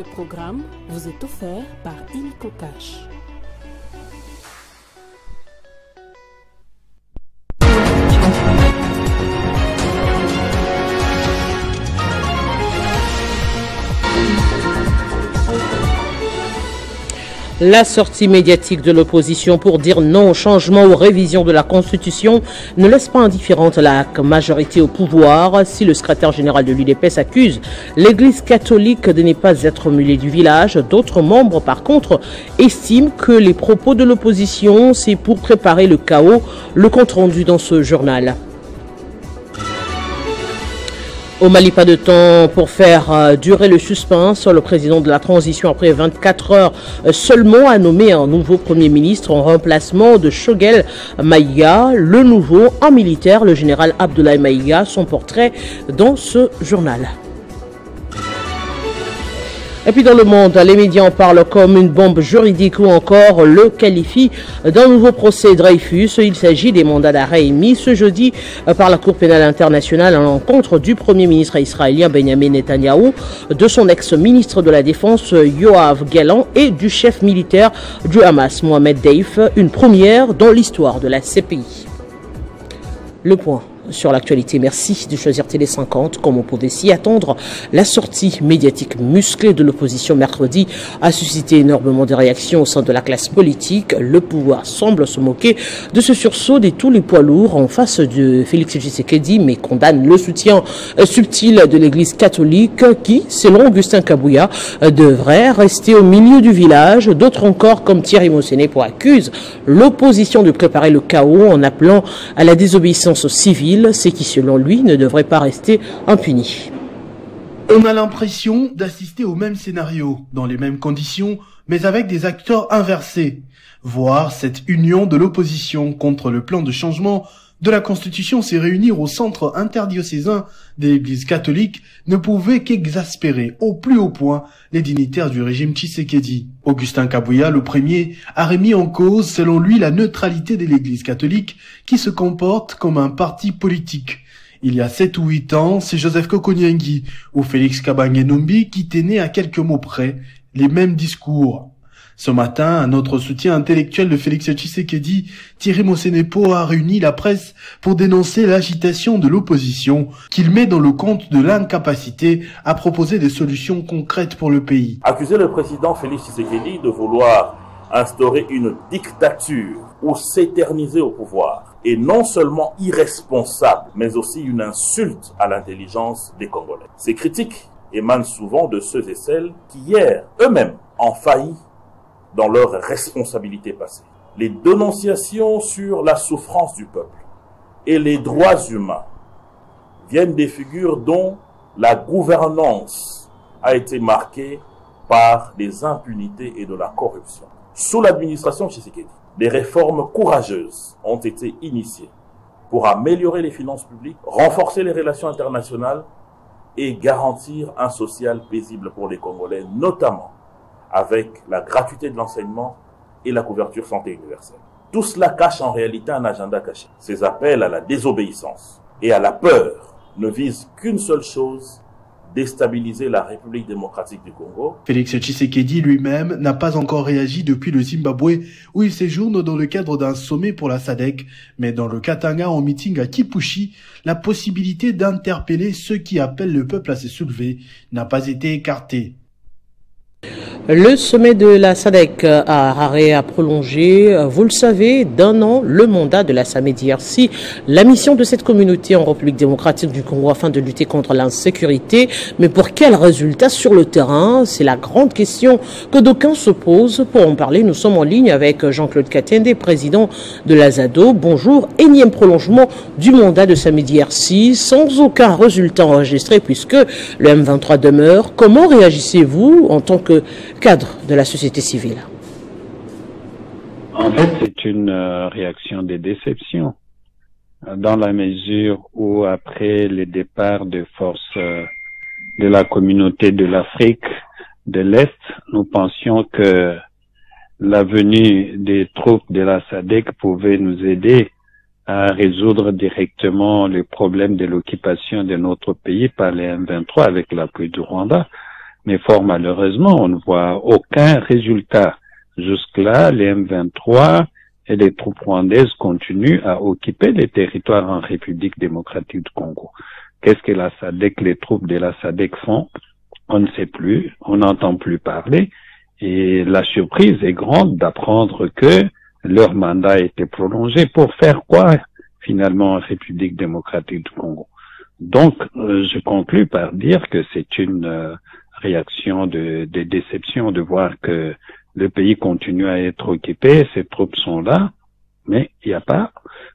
Ce programme vous est offert par Illico Cash. La sortie médiatique de l'opposition pour dire non au changement ou révision de la Constitution ne laisse pas indifférente la majorité au pouvoir. Si le secrétaire général de l'UDPS accuse l'Église catholique de ne pas être mulet du village, d'autres membres, par contre, estiment que les propos de l'opposition, c'est pour préparer le chaos. Le compte rendu dans ce journal. Au Mali, pas de temps pour faire durer le suspense. Le président de la transition, après 24 heures seulement, a nommé un nouveau Premier ministre en remplacement de Choguel Maïga. Le nouveau, en militaire, le général Abdoulaye Maïga. Son portrait dans ce journal. Et puis dans le monde, les médias en parlent comme une bombe juridique ou encore le qualifient d'un nouveau procès Dreyfus. Il s'agit des mandats d'arrêt émis ce jeudi par la Cour pénale internationale à l'encontre du Premier ministre israélien Benjamin Netanyahou, de son ex-ministre de la Défense Yoav Gallant et du chef militaire du Hamas Mohamed Deif, une première dans l'histoire de la CPI. Le point sur l'actualité. Merci de choisir Télé 50. Comme on pouvait s'y attendre, la sortie médiatique musclée de l'opposition mercredi a suscité énormément de réactions au sein de la classe politique. Le pouvoir semble se moquer de ce sursaut de tous les poids lourds en face de Félix Tshisekedi, mais condamne le soutien subtil de l'Église catholique qui, selon Augustin Kabouya, devrait rester au milieu du village. D'autres encore, comme Thierry Mosenepo, accusent l'opposition de préparer le chaos en appelant à la désobéissance civile, ce qui, selon lui, ne devrait pas rester impuni. On a l'impression d'assister au même scénario, dans les mêmes conditions, mais avec des acteurs inversés. Voir cette union de l'opposition contre le plan de changement de la Constitution s'est réunir au centre interdiocésain de l'Église catholique ne pouvait qu'exaspérer au plus haut point les dignitaires du régime Tshisekedi. Augustin Kabouya, le premier, a remis en cause, selon lui, la neutralité de l'Église catholique qui se comporte comme un parti politique. Il y a 7 ou 8 ans, c'est Joseph Kokoniengi ou Félix Kabange-Numbi qui tenaient à quelques mots près les mêmes discours. Ce matin, un autre soutien intellectuel de Félix Tshisekedi, Thierry Mosenepo, a réuni la presse pour dénoncer l'agitation de l'opposition qu'il met dans le compte de l'incapacité à proposer des solutions concrètes pour le pays. Accuser le président Félix Tshisekedi de vouloir instaurer une dictature ou s'éterniser au pouvoir est non seulement irresponsable, mais aussi une insulte à l'intelligence des Congolais. Ces critiques émanent souvent de ceux et celles qui hier eux-mêmes ont failli dans leurs responsabilités passées. Les dénonciations sur la souffrance du peuple et les droits humains viennent des figures dont la gouvernance a été marquée par des impunités et de la corruption. Sous l'administration Tshisekedi, des réformes courageuses ont été initiées pour améliorer les finances publiques, renforcer les relations internationales et garantir un social paisible pour les Congolais, notamment avec la gratuité de l'enseignement et la couverture santé universelle. Tout cela cache en réalité un agenda caché. Ces appels à la désobéissance et à la peur ne visent qu'une seule chose: déstabiliser la République démocratique du Congo. Félix Tshisekedi lui-même n'a pas encore réagi depuis le Zimbabwe où il séjourne dans le cadre d'un sommet pour la SADC, mais dans le Katanga en meeting à Kipushi, la possibilité d'interpeller ceux qui appellent le peuple à se soulever n'a pas été écartée. Le sommet de la SADC à Harare a prolongé, vous le savez, d'1 an le mandat de la SAMEDIRC, la mission de cette communauté en République démocratique du Congo afin de lutter contre l'insécurité. Mais pour quels résultats sur le terrain? C'est la grande question que d'aucuns se posent. Pour en parler, nous sommes en ligne avec Jean-Claude Katende, président de l'Azado. Bonjour. Énième prolongement du mandat de SAMEDIRC sans aucun résultat enregistré puisque le M23 demeure. Comment réagissez-vous en tant que cadre de la société civile? En fait, c'est une réaction de déception, dans la mesure où après le départ des forces de la communauté de l'Afrique de l'Est, nous pensions que la venue des troupes de la SADC pouvait nous aider à résoudre directement les problèmes de l'occupation de notre pays par les M23 avec l'appui du Rwanda. Mais fort malheureusement, on ne voit aucun résultat. Jusque-là, les M23 et les troupes rwandaises continuent à occuper les territoires en République démocratique du Congo. Qu'est-ce que la SADC, les troupes de la SADC font? On ne sait plus, on n'entend plus parler. Et la surprise est grande d'apprendre que leur mandat a été prolongé. Pour faire quoi, finalement, en République démocratique du Congo? Donc, je conclus par dire que c'est une réaction de déception de voir que le pays continue à être occupé, ces troupes sont là, mais il n'y a pas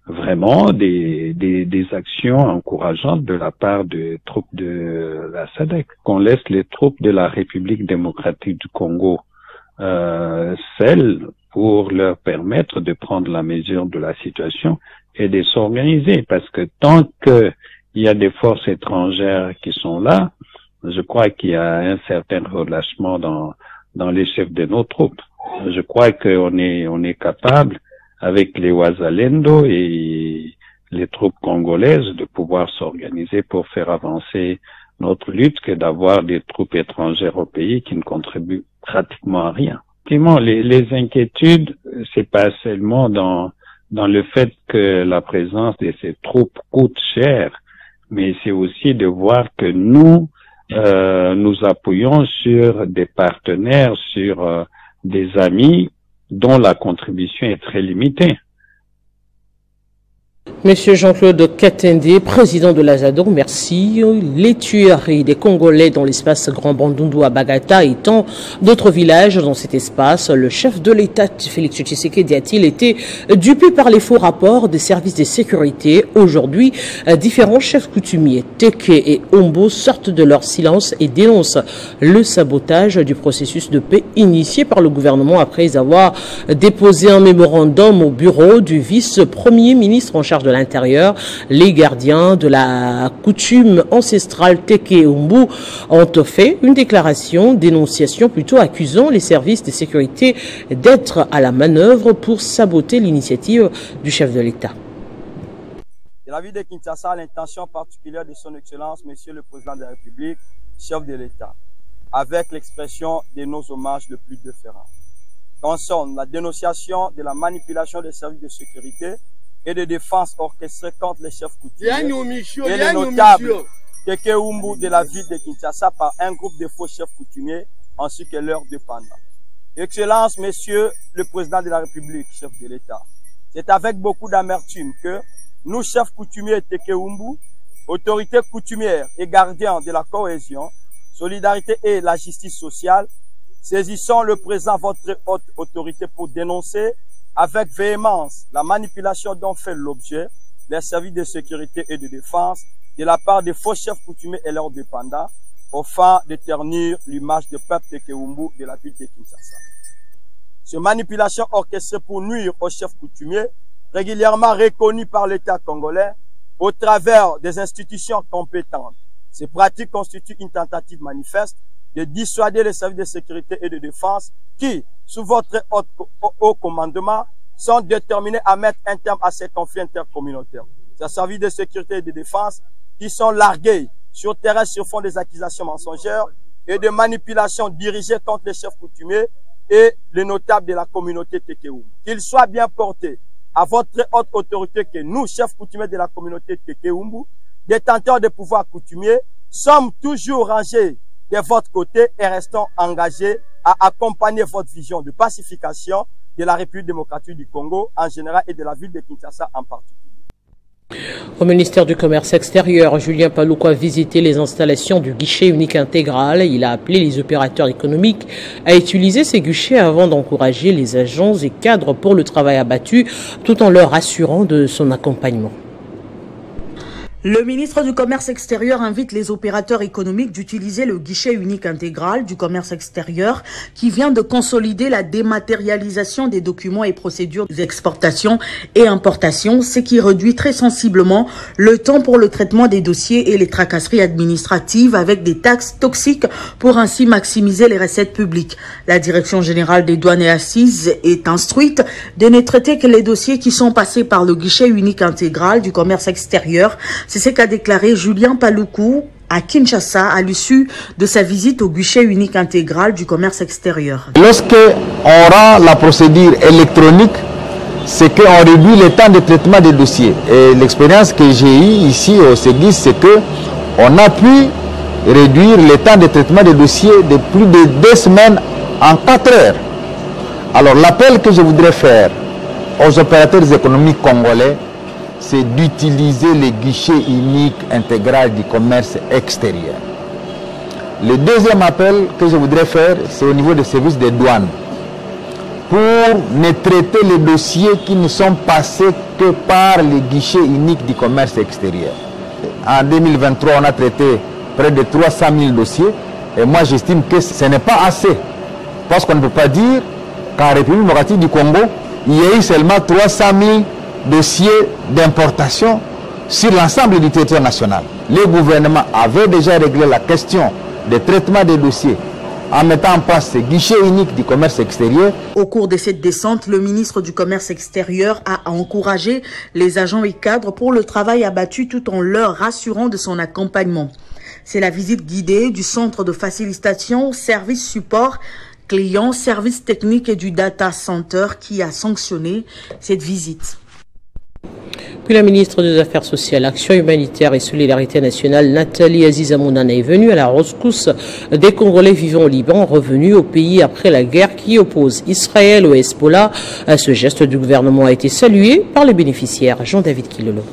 vraiment des actions encourageantes de la part des troupes de la SADC. Qu'on laisse les troupes de la République démocratique du Congo seules pour leur permettre de prendre la mesure de la situation et de s'organiser, parce que tant que il y a des forces étrangères qui sont là, je crois qu'il y a un certain relâchement dans les chefs de nos troupes. Je crois qu'on est capable, avec les Wazalendo et les troupes congolaises, de pouvoir s'organiser pour faire avancer notre lutte que d'avoir des troupes étrangères au pays qui ne contribuent pratiquement à rien. Effectivement, les inquiétudes, c'est pas seulement dans le fait que la présence de ces troupes coûte cher, mais c'est aussi de voir que nous appuyons sur des partenaires, sur des amis dont la contribution est très limitée. Monsieur Jean-Claude Katende, président de l'Azado, merci. Les tueries des Congolais dans l'espace Grand Bandundu à Bagata et tant d'autres villages dans cet espace, le chef de l'État, Félix Tshisekedi, a-t-il été dupé par les faux rapports des services de sécurité? Aujourd'hui, différents chefs coutumiers, Teke et Ombo, sortent de leur silence et dénoncent le sabotage du processus de paix initié par le gouvernement après avoir déposé un mémorandum au bureau du vice-premier ministre en charge de l'Intérieur. Les gardiens de la coutume ancestrale Teke et Ombu ont fait une déclaration d'énonciation plutôt accusant les services de sécurité d'être à la manœuvre pour saboter l'initiative du chef de l'État. De la ville de Kinshasa, l'intention particulière de son Excellence, Monsieur le Président de la République, chef de l'État, avec l'expression de nos hommages le plus différents, concerne la dénonciation de la manipulation des services de sécurité et de défense orchestrée contre les chefs coutumiers et les notables Teke Ombu de la ville de Kinshasa par un groupe de faux chefs coutumiers ainsi que leurs dépendants. Excellence, Monsieur le Président de la République, chef de l'État, c'est avec beaucoup d'amertume que nous, chefs coutumiers Teke Ombu, autorités coutumières et gardiens de la cohésion, solidarité et la justice sociale, saisissons le présent votre haute autorité pour dénoncer avec véhémence la manipulation dont fait l'objet les services de sécurité et de défense de la part des faux chefs coutumiers et leurs dépendants, au fin de ternir l'image du peuple Teke Ombu de la ville de Kinshasa. Ces manipulations orchestrées pour nuire aux chefs coutumiers, régulièrement reconnus par l'État congolais, au travers des institutions compétentes. Ces pratiques constituent une tentative manifeste de dissuader les services de sécurité et de défense qui, sous votre haut commandement, sont déterminés à mettre un terme à ces conflits intercommunautaires. Ces services de sécurité et de défense qui sont largués sur terrain sur fond des accusations mensongères et de manipulations dirigées contre les chefs coutumiers et les notables de la communauté Teke Ombu. Qu'ils soient bien portés à votre haute autorité que nous, chefs coutumiers de la communauté Teke Ombu, détenteurs de pouvoirs coutumiers, sommes toujours rangés de votre côté et restons engagés à accompagner votre vision de pacification de la République démocratique du Congo en général et de la ville de Kinshasa en particulier. Au ministère du Commerce extérieur, Julien Paluku a visité les installations du guichet unique intégral. Il a appelé les opérateurs économiques à utiliser ces guichets avant d'encourager les agents et cadres pour le travail abattu, tout en leur assurant de son accompagnement. Le ministre du Commerce extérieur invite les opérateurs économiques d'utiliser le guichet unique intégral du commerce extérieur qui vient de consolider la dématérialisation des documents et procédures d'exportation et importation, ce qui réduit très sensiblement le temps pour le traitement des dossiers et les tracasseries administratives avec des taxes toxiques pour ainsi maximiser les recettes publiques. La Direction générale des douanes et assises est instruite de ne traiter que les dossiers qui sont passés par le guichet unique intégral du commerce extérieur. C'est ce qu'a déclaré Julien Paluku à Kinshasa à l'issue de sa visite au guichet unique intégral du commerce extérieur. Lorsqu'on rend la procédure électronique, c'est qu'on réduit le temps de traitement des dossiers. Et l'expérience que j'ai eue ici au CEGIS, c'est qu'on a pu réduire le temps de traitement des dossiers de plus de 2 semaines en 4 heures. Alors l'appel que je voudrais faire aux opérateurs économiques congolais, c'est d'utiliser les guichets uniques intégral du commerce extérieur. Le deuxième appel que je voudrais faire, c'est au niveau des services des douanes, pour ne traiter les dossiers qui ne sont passés que par les guichets uniques du commerce extérieur. En 2023, on a traité près de 300 000 dossiers, et moi j'estime que ce n'est pas assez, parce qu'on ne peut pas dire qu'en République démocratique du Congo, il y a eu seulement 300 000 dossiers d'importation sur l'ensemble du territoire national. Le gouvernement avait déjà réglé la question de traitement des dossiers en mettant en place ce guichet unique du commerce extérieur. Au cours de cette descente, le ministre du Commerce extérieur a encouragé les agents et cadres pour le travail abattu tout en leur rassurant de son accompagnement. C'est la visite guidée du centre de facilitation, service support, clients, services techniques et du data center qui a sanctionné cette visite. Puis la ministre des Affaires sociales, Action humanitaire et solidarité nationale, Nathalie Aziza Mounana, est venue à la rescousse des Congolais vivant au Liban, revenus au pays après la guerre qui oppose Israël au Hezbollah. Ce geste du gouvernement a été salué par les bénéficiaires. Jean-David Kilolo.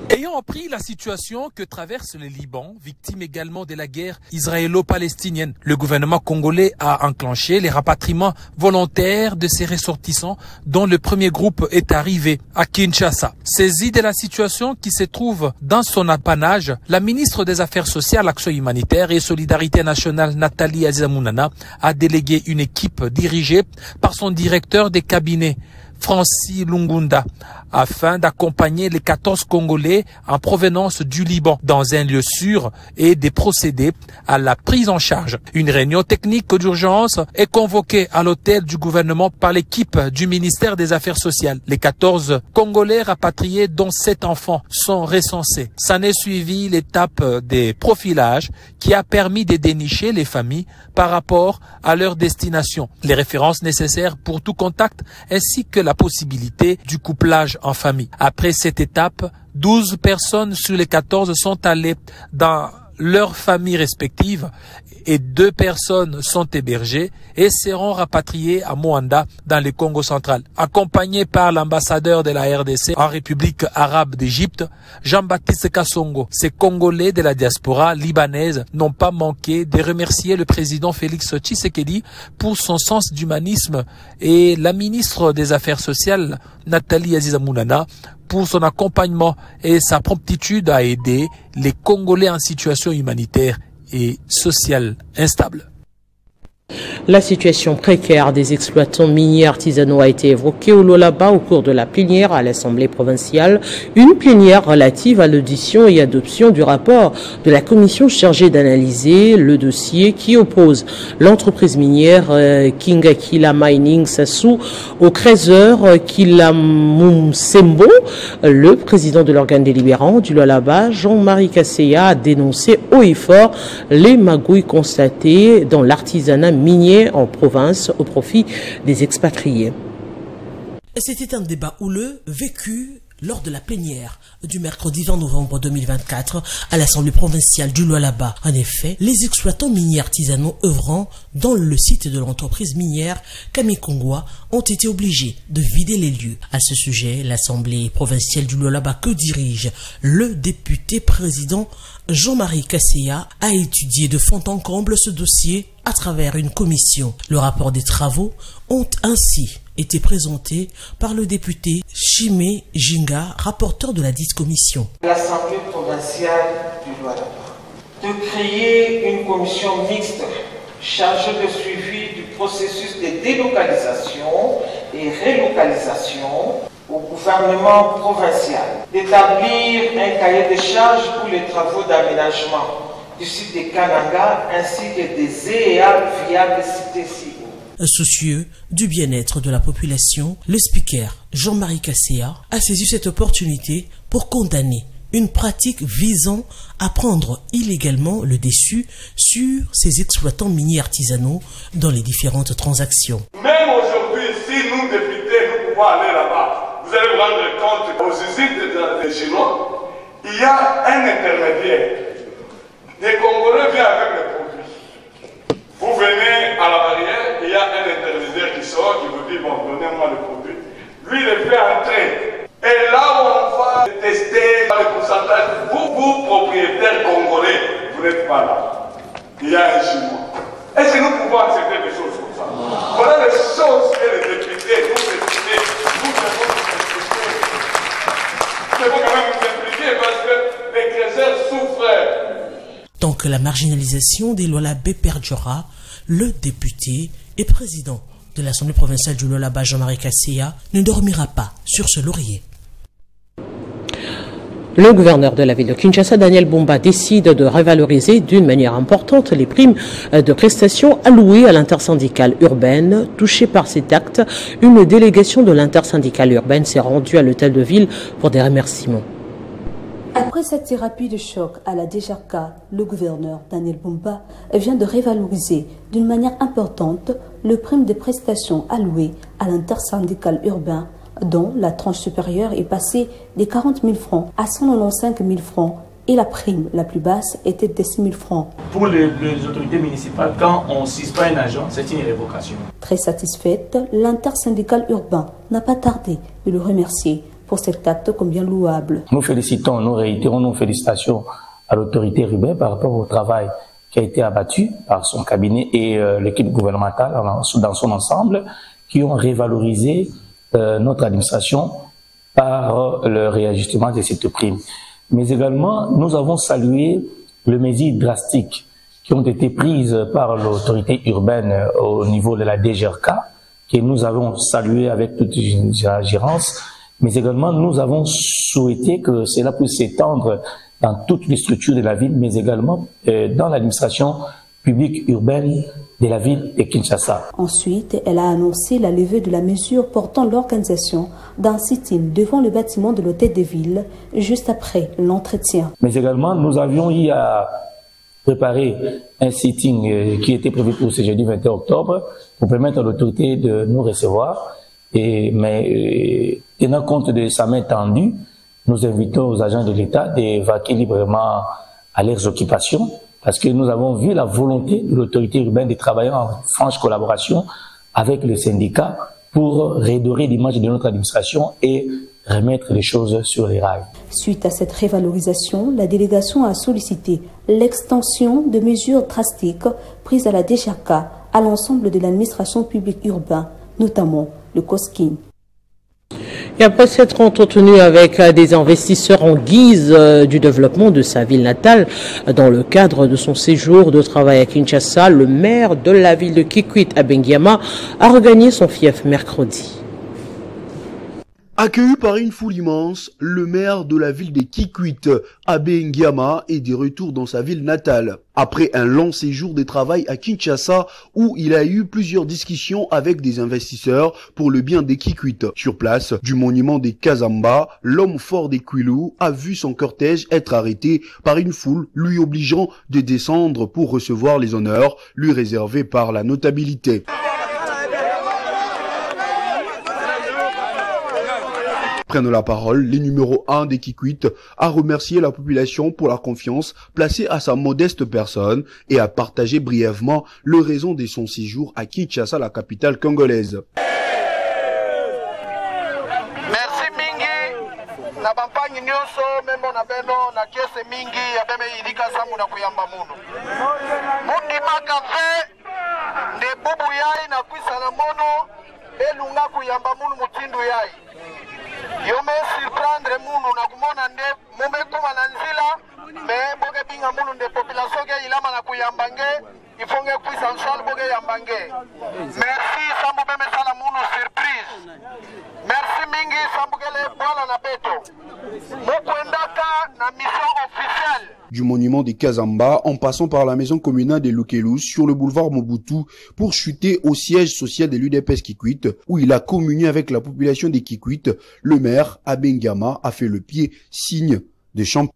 Ayant appris la situation que traverse le Liban, victime également de la guerre israélo-palestinienne, le gouvernement congolais a enclenché les rapatriements volontaires de ses ressortissants, dont le premier groupe est arrivé à Kinshasa. Saisie de la situation qui se trouve dans son apanage, la ministre des Affaires sociales, Action humanitaire et solidarité nationale, Nathalie Aziza Mounana, a délégué une équipe dirigée par son directeur des cabinets, Francis Lungunda, afin d'accompagner les 14 Congolais en provenance du Liban dans un lieu sûr et de procéder à la prise en charge. Une réunion technique d'urgence est convoquée à l'hôtel du gouvernement par l'équipe du ministère des Affaires sociales. Les 14 Congolais rapatriés, dont 7 enfants, sont recensés. S'en est suivi l'étape des profilages qui a permis de dénicher les familles par rapport à leur destination. Les références nécessaires pour tout contact ainsi que la possibilité du couplage en famille. Après cette étape, 12 personnes sur les 14 sont allées dans leurs familles respectives et 2 personnes sont hébergées et seront rapatriées à Moanda dans le Congo central. Accompagnés par l'ambassadeur de la RDC en République arabe d'Égypte, Jean-Baptiste Kassongo, ces Congolais de la diaspora libanaise n'ont pas manqué de remercier le président Félix Tshisekedi pour son sens d'humanisme et la ministre des Affaires sociales, Nathalie Aziza Mounana, pour son accompagnement et sa promptitude à aider les Congolais en situation humanitaire et sociale instable. La situation précaire des exploitants miniers artisanaux a été évoquée au Lualaba au cours de la plénière à l'Assemblée provinciale. Une plénière relative à l'audition et adoption du rapport de la commission chargée d'analyser le dossier qui oppose l'entreprise minière Kingakila Mining Sassou au Crézeur Kilamumsembo. Le président de l'organe délibérant du Lualaba, Jean-Marie Kasseya, a dénoncé haut et fort les magouilles constatées dans l'artisanat minier en province au profit des expatriés. C'était un débat houleux vécu lors de la plénière du mercredi 20 novembre 2024 à l'Assemblée provinciale du Lualaba. En effet, les exploitants miniers artisanaux œuvrant dans le site de l'entreprise minière Kamikongwa ont été obligés de vider les lieux. À ce sujet, l'Assemblée provinciale du Lualaba que dirige le député président Jean-Marie Kasseya a étudié de fond en comble ce dossier à travers une commission. Le rapport des travaux ont ainsi été présenté par le député Chimé Jinga, rapporteur de la dite commission. L'Assemblée provinciale du Lualaba de créer une commission mixte chargée de suivi du processus de délocalisation et relocalisation au gouvernement provincial, d'établir un cahier de charges pour les travaux d'aménagement du site de Kananga ainsi que des EEA viables cités-ci. Soucieux du bien-être de la population, le speaker Jean-Marie Kasseya a saisi cette opportunité pour condamner une pratique visant à prendre illégalement le dessus sur ces exploitants miniers artisanaux dans les différentes transactions. Même aujourd'hui, si nous, députés, nous pouvons aller là-bas, vous allez vous rendre compte aux usines des Chinois, il y a un intermédiaire. Des Congolais viennent avec les produits. Vous venez à la barrière, il y a un intermédiaire qui sort, qui vous dit, bon, donnez-moi le produit. Lui, il les fait entrer. Et là où on va tester le pourcentage, vous, propriétaires congolais, vous n'êtes pas là. Il y a un Chinois. Est-ce que nous pouvons accepter des choses comme ça? Voilà les choses que les députés, nous députés, nous devons nous expliquer. Nous devons quand même nous impliquer parce que les créateurs souffrent. Tant que la marginalisation des Lualaba perdurera, le député et président de l'Assemblée provinciale du Lualaba, Jean-Marie Kasseya, ne dormira pas sur ce laurier. Le gouverneur de la ville de Kinshasa, Daniel Bumba, décide de revaloriser d'une manière importante les primes de prestations allouées à l'intersyndicale urbaine. Touchée par cet acte, une délégation de l'intersyndicale urbaine s'est rendue à l'hôtel de ville pour des remerciements. Après cette thérapie de choc à la DGRK, le gouverneur Daniel Bumba vient de revaloriser d'une manière importante le prime des prestations allouées à l'intersyndicale urbain, dont la tranche supérieure est passée des 40 000 francs à 195 000 francs et la prime la plus basse était de 6 000 francs. Pour les autorités municipales, quand on ne suspend un agent, c'est une révocation. Très satisfaite, l'intersyndicale urbain n'a pas tardé de le remercier pour cet acte combien louable. Nous félicitons, nous réitérons nos félicitations à l'autorité urbaine par rapport au travail qui a été abattu par son cabinet et l'équipe gouvernementale dans son ensemble, qui ont révalorisé notre administration par le réajustement de cette prime. Mais également, nous avons salué les mesures drastiques qui ont été prises par l'autorité urbaine au niveau de la DGRK, que nous avons salué avec toute la gérance, mais également nous avons souhaité que cela puisse s'étendre dans toutes les structures de la ville, mais également dans l'administration publique urbaine de la ville de Kinshasa. Ensuite, elle a annoncé la levée de la mesure portant l'organisation d'un sit-in devant le bâtiment de l'hôtel de ville juste après l'entretien. Mais également, nous avions eu à préparer un sit-in qui était prévu pour ce jeudi 21 octobre pour permettre à l'autorité de nous recevoir. Mais tenant compte de sa main tendue, nous invitons aux agents de l'État d'évacuer librement à leurs occupations, parce que nous avons vu la volonté de l'autorité urbaine de travailler en franche collaboration avec le syndicat pour redorer l'image de notre administration et remettre les choses sur les rails. Suite à cette révalorisation, la délégation a sollicité l'extension de mesures drastiques prises à la DGRK à l'ensemble de l'administration publique urbaine, notamment le COSKIN. Et après s'être entretenu avec des investisseurs en guise du développement de sa ville natale, dans le cadre de son séjour de travail à Kinshasa, le maire de la ville de Kikwit, Abengiama, a regagné son fief mercredi. Accueilli par une foule immense, le maire de la ville de Kikwit, Abengiama, est de retour dans sa ville natale. Après un long séjour de travail à Kinshasa, où il a eu plusieurs discussions avec des investisseurs pour le bien des Kikwit. Sur place, du monument des Kazamba, l'homme fort des Kwilu a vu son cortège être arrêté par une foule lui obligeant de descendre pour recevoir les honneurs lui réservés par la notabilité. Prenant la parole, le numéro 1 des Kikwit a remercié la population pour la confiance placée à sa modeste personne et a partagé brièvement le raison de son séjour à Kinshasa, la capitale congolaise. Merci mingi na bampangi nyonso membo na beno na kese mingi ya beme ilika samu na kuyamba munu mundi makave nde bubu yai na kwisa na mono elunga kuyamba munu mutindu yai yo me surprendre munu na kumona nde mume kuma na nzila me boge binga munu nde population ke ilama na kuyambange ifonge kwisa nsal boge yambange. Merci sambu beme sala munu surprise. Merci mingi sambu gele bwala na beto mukwendaka na mission officielle. Du monument des Kazamba en passant par la maison communale des Lukelus sur le boulevard Mobutu pour chuter au siège social de l'UDPS Kikwit où il a communié avec la population des Kikwit, le maire Abengiama a fait le pied signe des champs.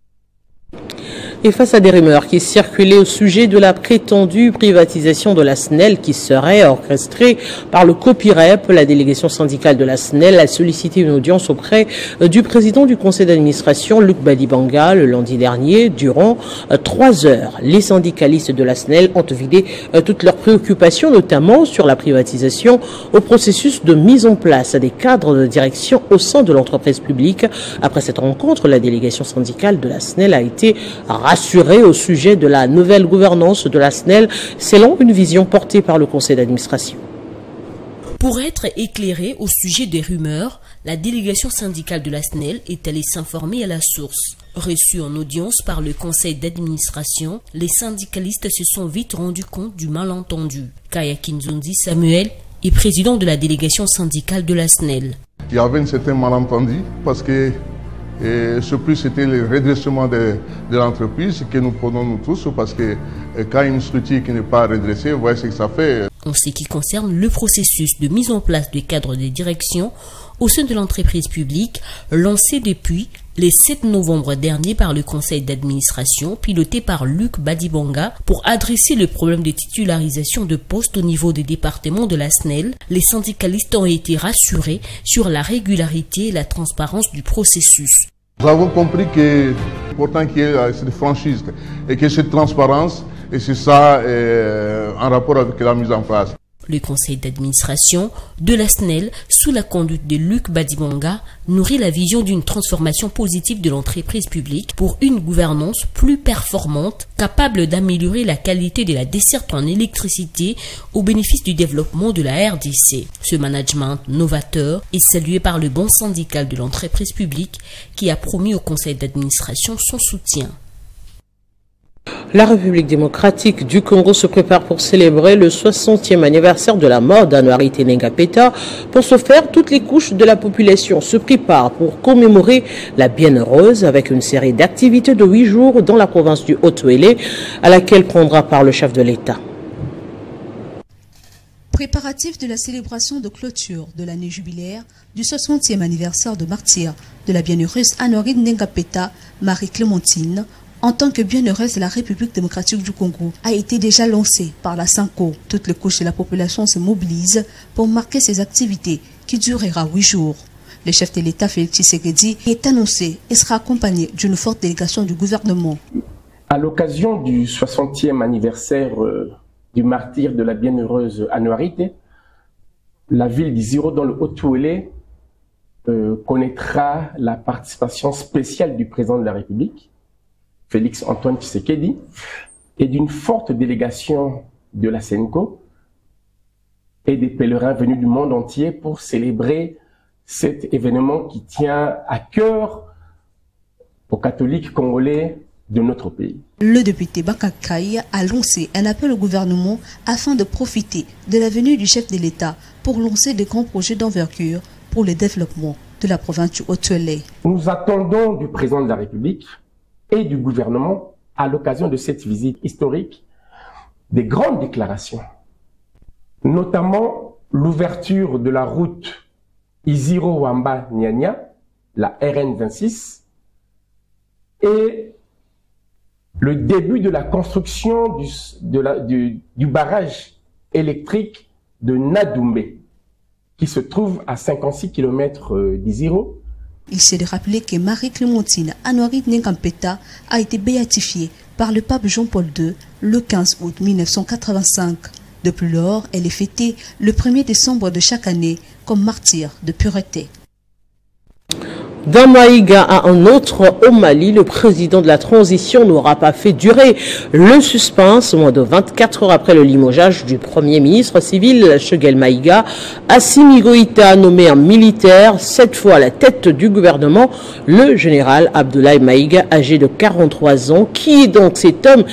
Et face à des rumeurs qui circulaient au sujet de la prétendue privatisation de la SNEL qui serait orchestrée par le COPIREP, la délégation syndicale de la SNEL a sollicité une audience auprès du président du conseil d'administration, Luc Badibanga, le lundi dernier. Durant 3 heures, les syndicalistes de la SNEL ont vidé toutes leurs préoccupations, notamment sur la privatisation au processus de mise en place des cadres de direction au sein de l'entreprise publique. Après cette rencontre, la délégation syndicale de la SNEL a été rassuré au sujet de la nouvelle gouvernance de la SNEL, selon une vision portée par le conseil d'administration. Pour être éclairé au sujet des rumeurs, la délégation syndicale de la SNEL est allée s'informer à la source. Reçus en audience par le conseil d'administration, les syndicalistes se sont vite rendus compte du malentendu. Kaya Kinzundi Samuel est président de la délégation syndicale de la SNEL. Il y avait un certain malentendu parce que ce plus c'était le redressement de l'entreprise que nous prenons nous tous, parce que quand une structure qui n'est pas redressée, vous voyez ce que ça fait. En ce qui concerne le processus de mise en place du cadre de direction au sein de l'entreprise publique, lancé depuis le 7 novembre dernier par le conseil d'administration, piloté par Luc Badibanga, pour adresser le problème de titularisation de postes au niveau des départements de la SNEL, les syndicalistes ont été rassurés sur la régularité et la transparence du processus. Nous avons compris que c'est important qu'il y ait cette franchise et que cette transparence, et c'est ça en rapport avec la mise en place. Le conseil d'administration de la SNEL, sous la conduite de Luc Badibanga, nourrit la vision d'une transformation positive de l'entreprise publique pour une gouvernance plus performante, capable d'améliorer la qualité de la desserte en électricité au bénéfice du développement de la RDC. Ce management novateur est salué par le bon syndical de l'entreprise publique qui a promis au conseil d'administration son soutien. La République démocratique du Congo se prépare pour célébrer le 60e anniversaire de la mort d'Anouari Tenenga Peta. Pour ce faire, toutes les couches de la population se préparent pour commémorer la Bienheureuse avec une série d'activités de 8 jours dans la province du Haut-Ouélé, à laquelle prendra part le chef de l'État. Préparatifs de la célébration de clôture de l'année jubilaire du 60e anniversaire de martyre de la Bienheureuse Anouari Tenenga Peta, Marie-Clémentine, en tant que bienheureuse de la République démocratique du Congo, a été déjà lancée par la SANCO. Toutes les couches de la population se mobilisent pour marquer ces activités qui durera 8 jours. Le chef de l'État, Félix Tshisekedi, est annoncé et sera accompagné d'une forte délégation du gouvernement. À l'occasion du 60e anniversaire du martyre de la bienheureuse Anouari, la ville d'Iziro dans le Haut-Ouélé connaîtra la participation spéciale du président de la République, Félix Antoine Tshisekedi, et d'une forte délégation de la SENCO et des pèlerins venus du monde entier pour célébrer cet événement qui tient à cœur aux catholiques congolais de notre pays. Le député Bakakaï a lancé un appel au gouvernement afin de profiter de la venue du chef de l'État pour lancer de grands projets d'envergure pour le développement de la province du Haut-Ouélé. Nous attendons du président de la République et du gouvernement, à l'occasion de cette visite historique, des grandes déclarations, notamment l'ouverture de la route Iziro-Wamba-Nyanya, la RN26, et le début de la construction du barrage électrique de Nadoumbé, qui se trouve à 56 km d'Iziro. Il s'est de rappeler que Marie-Clémentine Anouari Tenenga Peta a été béatifiée par le pape Jean-Paul II le 15 août 1985. Depuis lors, elle est fêtée le 1er décembre de chaque année comme martyr de pureté. D'un Maïga à un autre au Mali, le président de la transition n'aura pas fait durer le suspense. Moins de 24 heures après le limogeage du premier ministre civil Choguel Maïga, Assimi Goïta, nommé un militaire, cette fois à la tête du gouvernement, le général Abdoulaye Maïga, âgé de 43 ans, qui est donc cet homme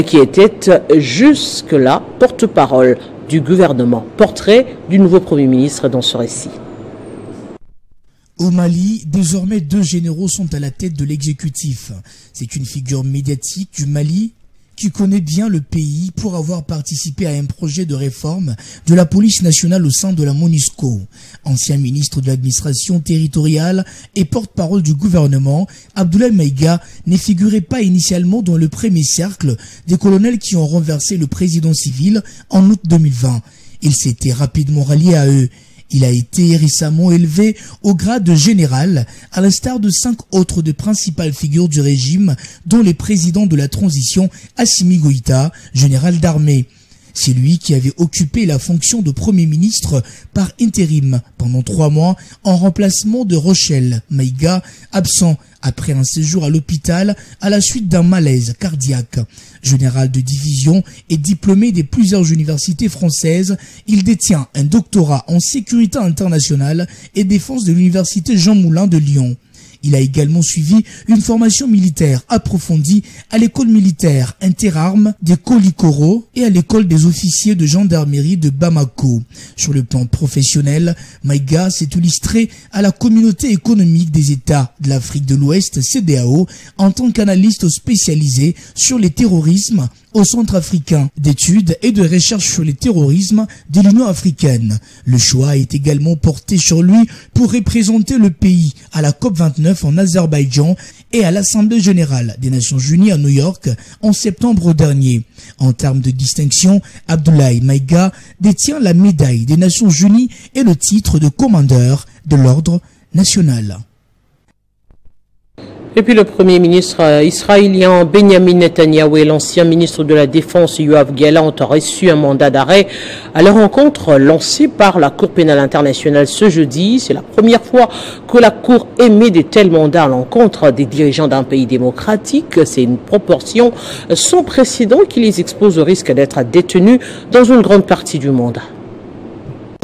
qui était jusque-là porte-parole du gouvernement. Portrait du nouveau premier ministre dans ce récit. Au Mali, désormais 2 généraux sont à la tête de l'exécutif. C'est une figure médiatique du Mali qui connaît bien le pays pour avoir participé à un projet de réforme de la police nationale au sein de la MONUSCO. Ancien ministre de l'administration territoriale et porte-parole du gouvernement, Abdoulaye Maïga ne figurait pas initialement dans le premier cercle des colonels qui ont renversé le président civil en août 2020. Il s'était rapidement rallié à eux. Il a été récemment élevé au grade de général, à l'instar de 5 autres de principales figures du régime, dont les présidents de la transition Assimi Goïta, général d'armée. C'est lui qui avait occupé la fonction de Premier ministre par intérim pendant 3 mois en remplacement de Rochelle Maïga, absent après un séjour à l'hôpital à la suite d'un malaise cardiaque. Général de division et diplômé de plusieurs universités françaises, il détient un doctorat en sécurité internationale et défense de l'université Jean Moulin de Lyon. Il a également suivi une formation militaire approfondie à l'école militaire interarmes des Kolikoro et à l'école des officiers de gendarmerie de Bamako. Sur le plan professionnel, Maïga s'est illustré à la communauté économique des États de l'Afrique de l'Ouest, CEDEAO, en tant qu'analyste spécialisé sur les terrorismes au Centre africain d'études et de recherche sur les terrorismes de l'Union africaine. Le choix est également porté sur lui pour représenter le pays à la COP29 en Azerbaïdjan et à l'Assemblée générale des Nations unies à New York en septembre dernier. En termes de distinction, Abdoulaye Maïga détient la médaille des Nations unies et le titre de commandeur de l'ordre national. Et puis le Premier ministre israélien Benjamin Netanyahou et l'ancien ministre de la Défense Yoav Gallant ont reçu un mandat d'arrêt à leur rencontre lancée par la Cour pénale internationale ce jeudi. C'est la première fois que la Cour émet de tels mandats à l'encontre des dirigeants d'un pays démocratique. C'est une proportion sans précédent qui les expose au risque d'être détenus dans une grande partie du mandat.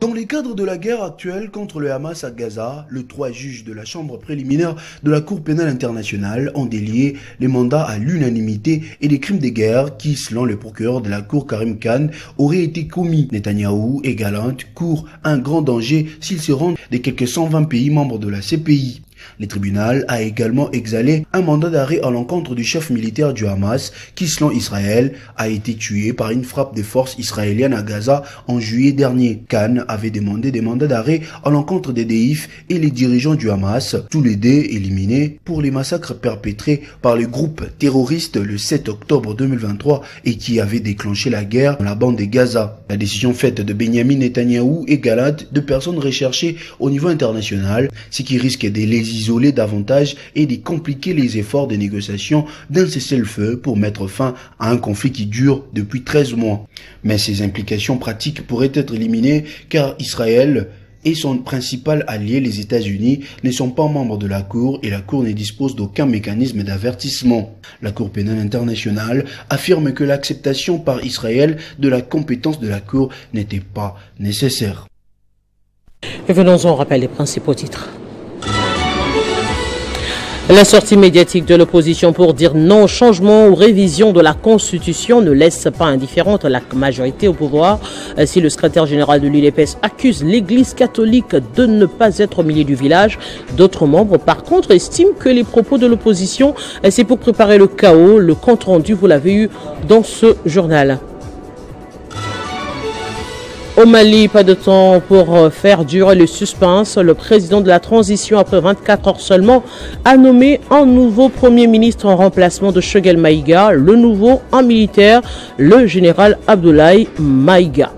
Dans le cadre de la guerre actuelle contre le Hamas à Gaza, les 3 juges de la chambre préliminaire de la Cour pénale internationale ont délié les mandats à l'unanimité et des crimes de guerre qui, selon le procureur de la Cour Karim Khan, auraient été commis. Netanyahou et Gallant courent un grand danger s'ils se rendent des quelques 120 pays membres de la CPI. Le tribunal a également exhalé un mandat d'arrêt à l'encontre du chef militaire du Hamas qui, selon Israël, a été tué par une frappe des forces israéliennes à Gaza en juillet dernier. Khan avait demandé des mandats d'arrêt à l'encontre des déifs et les dirigeants du Hamas, tous les deux éliminés pour les massacres perpétrés par le groupe terroriste le 7 octobre 2023 et qui avait déclenché la guerre dans la bande de Gaza. La décision faite de Benjamin Netanyahou et Gallant, 2 personnes recherchées au niveau international, ce qui risque de les isoler davantage et de compliquer les efforts de négociation d'un cessez-le-feu pour mettre fin à un conflit qui dure depuis 13 mois. Mais ces implications pratiques pourraient être éliminées car Israël et son principal allié, les États-Unis, ne sont pas membres de la Cour et la Cour ne dispose d'aucun mécanisme d'avertissement. La Cour pénale internationale affirme que l'acceptation par Israël de la compétence de la Cour n'était pas nécessaire. Et venons-en au rappel des principaux titres. La sortie médiatique de l'opposition pour dire non au changement ou révision de la Constitution ne laisse pas indifférente la majorité au pouvoir. Si le secrétaire général de l'UDPS accuse l'Église catholique de ne pas être au milieu du village, d'autres membres par contre estiment que les propos de l'opposition, c'est pour préparer le chaos. Le compte rendu, vous l'avez eu dans ce journal. Au Mali, pas de temps pour faire durer le suspense. Le président de la transition, après 24 heures seulement, a nommé un nouveau premier ministre en remplacement de Choguel Maïga. Le nouveau, un militaire, le général Abdoulaye Maïga.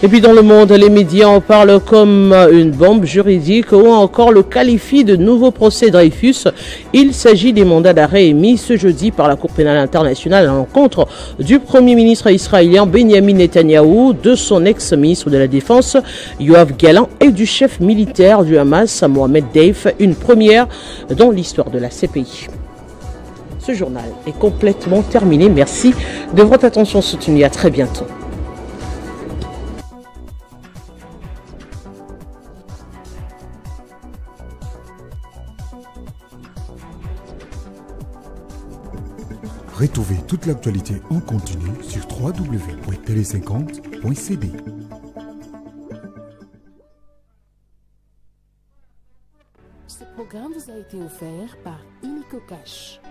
Et puis dans le monde, les médias en parlent comme une bombe juridique ou encore le qualifient de nouveau procès Dreyfus. Il s'agit des mandats d'arrêt émis ce jeudi par la Cour pénale internationale à l'encontre du Premier ministre israélien Benjamin Netanyahou, de son ex-ministre de la Défense Yoav Gallant et du chef militaire du Hamas Mohamed Deif, une première dans l'histoire de la CPI. Ce journal est complètement terminé. Merci de votre attention soutenue. À très bientôt. Retrouvez toute l'actualité en continu sur www.tele50.cd. Ce programme vous a été offert par Illico Cash.